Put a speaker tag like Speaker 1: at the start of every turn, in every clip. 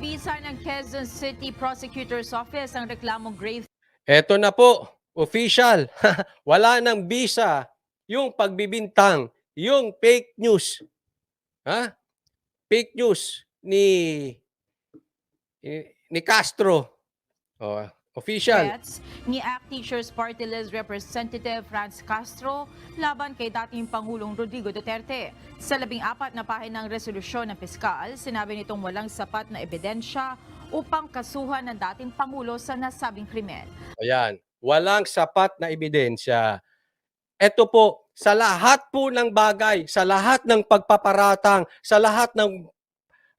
Speaker 1: Inabisa ng Quezon City Prosecutor's Office ang reklamong grave.
Speaker 2: Eto na po, official. Wala ng bisa yung pagbibintang, yung fake news. Ha? Fake news ni Castro. Oh, official.
Speaker 1: Threats ni ACT Teachers Party List Representative Franz Castro laban kay dating Pangulong Rodrigo Duterte. Sa 14 na pahinang resolusyon ng piskal, sinabi nitong walang sapat na ebidensya upang kasuhan ng dating Pangulo sa nasabing krimen.
Speaker 2: Ayan, walang sapat na ebidensya. Ito po, sa lahat po ng bagay, sa lahat ng pagpaparatang, sa lahat ng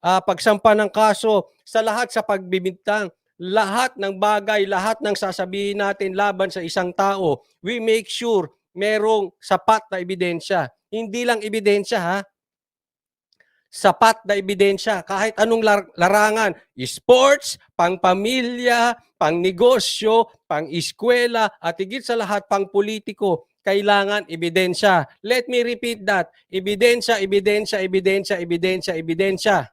Speaker 2: pagsampa ng kaso, sa lahat sa pagbibintang, lahat ng bagay, lahat ng sasabihin natin laban sa isang tao, we make sure merong sapat na ebidensya. Hindi lang ebidensya ha, sapat na ebidensya kahit anong larangan, sports, pangpamilya, pangnegosyo, pang-eskwela, at higit sa lahat pang politiko, kailangan ebidensya. Let me repeat that. Ebidensya, ebidensya, ebidensya, ebidensya, ebidensya.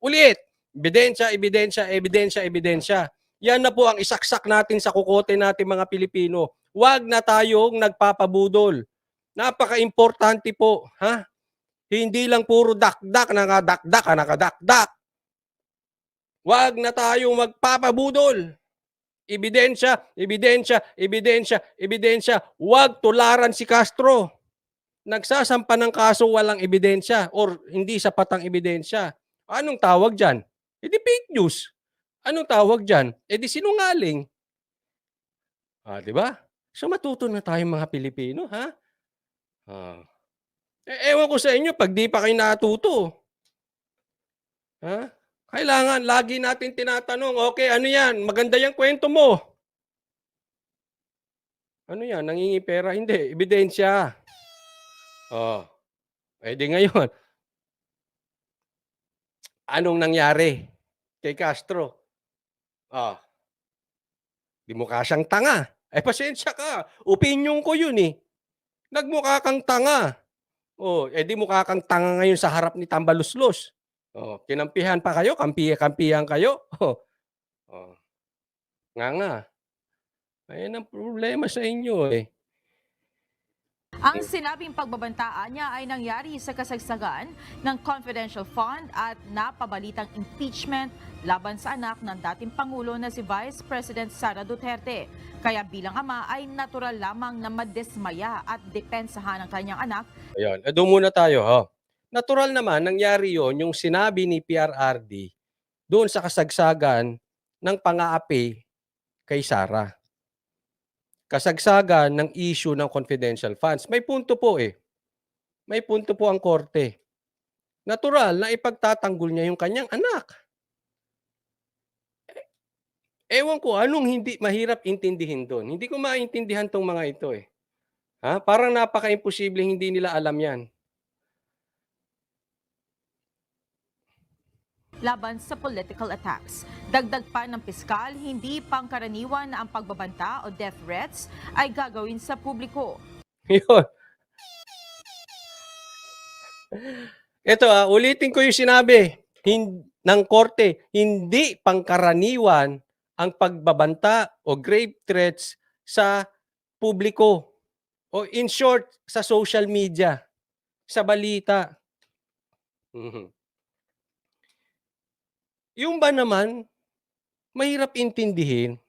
Speaker 2: Ulit, ebidensya, ebidensya, ebidensya, ebidensya. Yan na po ang isaksak natin sa kukote natin mga Pilipino. Huwag na tayong nagpapabudol. Napaka-importante po, ha? Hindi lang puro dakdak, nakadakdak. Huwag na tayong magpapabudol. Ebidensya, ebidensya, ebidensya, ebidensya. Huwag tularan si Castro. Nagsasampa ng kaso walang ebidensya or hindi sapat ang ebidensya. Anong tawag dyan? E di fake news. Anong tawag dyan? E di sinungaling. Di ba? So matuto na tayong mga Pilipino, ha? Ewan ko sa inyo, pag di pa kayo natuto. Ha? Kailangan, lagi natin tinatanong, okay, ano yan? Maganda yung kwento mo. Ano yan? Nangingi pera? Hindi, ebidensya. Di ngayon, anong nangyari kay Castro? Di mukha siyang tanga. Pasensya ka. Opinion ko yun eh. Nagmukha kang tanga. Di mukha kang tanga ngayon sa harap ni Tambaluslos. Kinampihan pa kayo? Kampihan kayo? Nga. Ayan ang problema sa inyo eh.
Speaker 1: Ang sinabing pagbabantaan niya ay nangyari sa kasagsagan ng confidential fund at napabalitang impeachment laban sa anak ng dating Pangulo na si Vice President Sara Duterte. Kaya bilang ama ay natural lamang na madismaya at depensahan ang kanyang anak.
Speaker 2: Ayan, doon muna tayo. Natural naman, nangyari yon yung sinabi ni PRRD doon sa kasagsagan ng pang-aapi kay Sara. Kasagsagan ng issue ng confidential funds. May punto po eh. May punto po ang korte. Natural na ipagtatanggol niya yung kanyang anak. Ewan ko, anong hindi mahirap intindihin doon? Hindi ko maintindihan tong mga ito eh. Parang napaka-imposible hindi nila alam yan.
Speaker 1: Laban sa political attacks. Dagdag pa ng piskal, hindi pangkaraniwan na ang pagbabanta o death threats ay gagawin sa publiko.
Speaker 2: Yun. Ito ulitin ko yung sinabi ng korte, hindi pangkaraniwan ang pagbabanta o grave threats sa publiko. O in short, sa social media, sa balita. Yung ba naman, mahirap intindihin.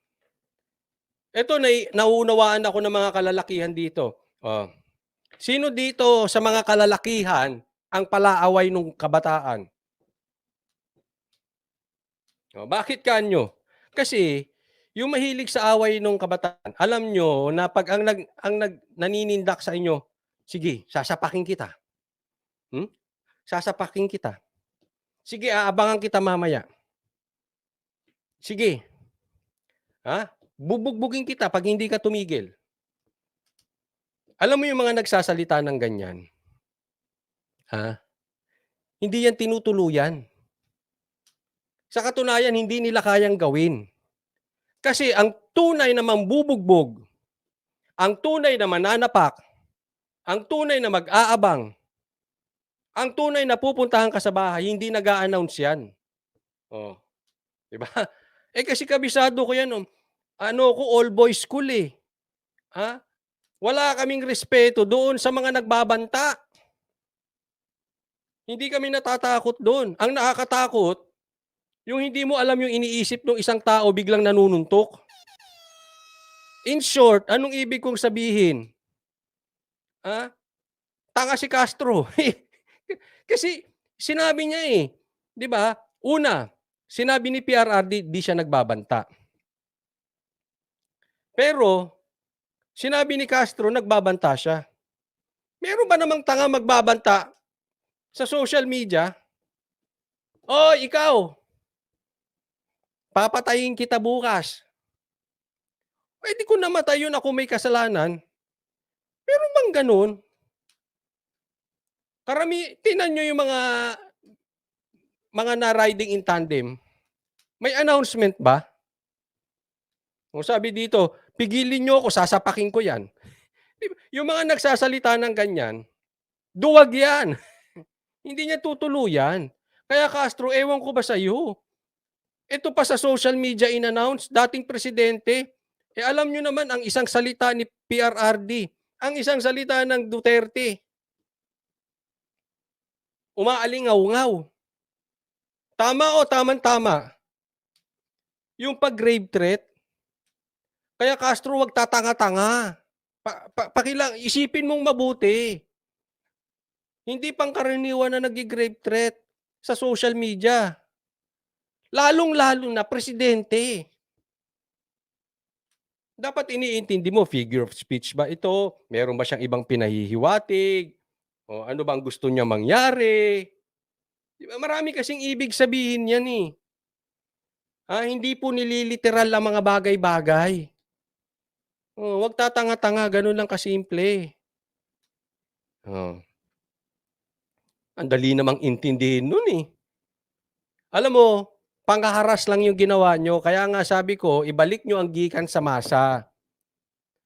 Speaker 2: Ito, naunawaan ako ng mga kalalakihan dito. Sino dito sa mga kalalakihan ang palaaway ng kabataan? Bakit kanyo? Kasi yung mahilig sa away ng kabataan, alam nyo na pag naninindak sa inyo, sige, sasapakin kita. Sasapakin kita. Sige, aabangan kita mamaya. Sige. Bubugbugin kita pag hindi ka tumigil. Alam mo yung mga nagsasalita ng ganyan? Hindi yan tinutuluyan. Sa katunayan, hindi nila kayang gawin. Kasi ang tunay na mambubugbog, ang tunay na mananapak, ang tunay na mag-aabang, ang tunay na pupuntahan ka sa bahay, hindi nag-a-announce yan. 'di ba? Eh, kasi kabisado ko 'yan, ano ko all boys school, eh. Ha? Wala kaming respeto doon sa mga nagbabanta. Hindi kami natatakot do'n. Ang nakakatakot, yung hindi mo alam yung iniisip ng isang tao biglang nanununtok. In short, anong ibig kong sabihin? Ah, tanga si Castro. Kasi sinabi niya, eh, 'di ba? Una, sinabi ni PRRD di siya nagbabanta. Pero sinabi ni Castro nagbabanta siya. Meron ba namang tanga magbabanta sa social media? "Oy, ikaw, papatayin kita bukas." Puwede ko namatay yun, ako may kasalanan. Meron bang gano'n? Tingnan niyo yung mga na-riding in tandem, may announcement ba? O sabi dito, "Pigilin niyo ako, sasapakin ko 'yan." 'Di ba, yung mga nagsasalita ng ganyan, duwag 'yan. Hindi niya tutuluyan. Kaya Castro, ewan ko ba sa'yo, ito pa sa social media in-announce, dating presidente. Eh, alam niyo naman ang isang salita ni PRRD, ang isang salita ng Duterte, umaalingaw-ngaw. Tama o tamang-tama, yung pag-grave threat. Kaya Castro, 'wag tatanga-tanga. Isipin mong mabuti. Hindi pangkaraniwan na nagge-grave threat sa social media. Lalong-lalo na presidente. Dapat iniintindi mo, figure of speech ba ito? Meron ba siyang ibang pinahihiwatig? O ano bang gusto niya mangyari? 'Di ba marami kasing ibig sabihin 'yan, eh. Hindi po nililiteral ang mga bagay-bagay. Oh, 'wag tatanga-tanga, gano'n lang kasimple. Oh, ang dali namang intindihin nun, eh. Alam mo, panghaharas lang yung ginawa niyo, kaya nga sabi ko ibalik niyo ang gikan sa masa.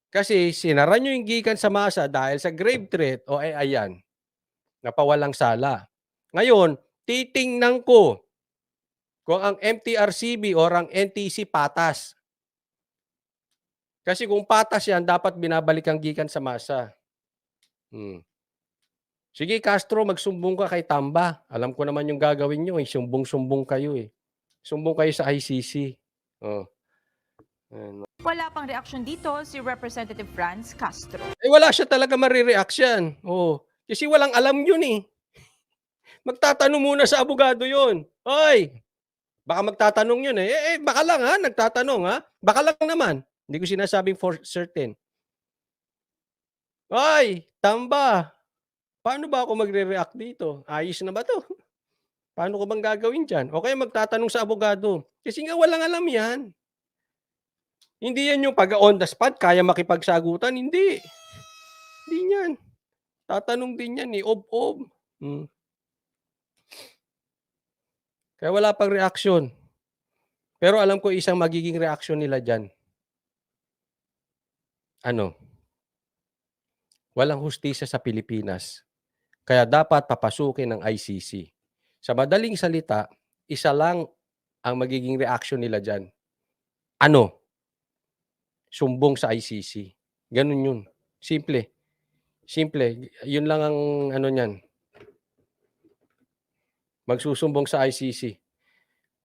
Speaker 2: Kasi sinara niyo yung gikan sa masa dahil sa grave threat, ayan, napawalang sala. Ngayon, titingnan ko kung ang MTRCB or ang NTC patas. Kasi kung patas yan, dapat binabalik ang gikan sa masa. Sige Castro, magsumbong ka kay Tamba. Alam ko naman yung gagawin niyo, eh, sumbong-sumbong kayo, eh. Sumbong kayo sa ICC. Oh, ayan.
Speaker 1: Wala pang reaksyon dito si Representative Franz Castro.
Speaker 2: Eh, wala siya talaga mare-react yan, kasi walang alam yun, eh. Magtatanong muna sa abogado yun. "Hoy!" Baka magtatanong yun, eh. Baka lang, nagtatanong, baka lang naman. Hindi ko sinasabing for certain. "Hoy, Tamba, paano ba ako magre-react dito? Ayos na ba 'to? Paano ko bang gagawin diyan?" O kaya magtatanong sa abogado. Kasi nga walang alam 'yan. Hindi 'yan yung pag on the spot kaya makipagsagutan, hindi. Hindi niyan. Tatanong din 'yan, eh, ob-ob. Kaya wala pang reaksyon. Pero alam ko isang magiging reaksyon nila diyan, ano, walang hustisya sa Pilipinas. Kaya dapat papasukin ng ICC. Sa madaling salita, isa lang ang magiging reaksyon nila diyan. Ano? Sumbong sa ICC. Gano'n 'yun. Simple. Simple. 'Yun lang ang ano niyan. Magsusumbong sa ICC.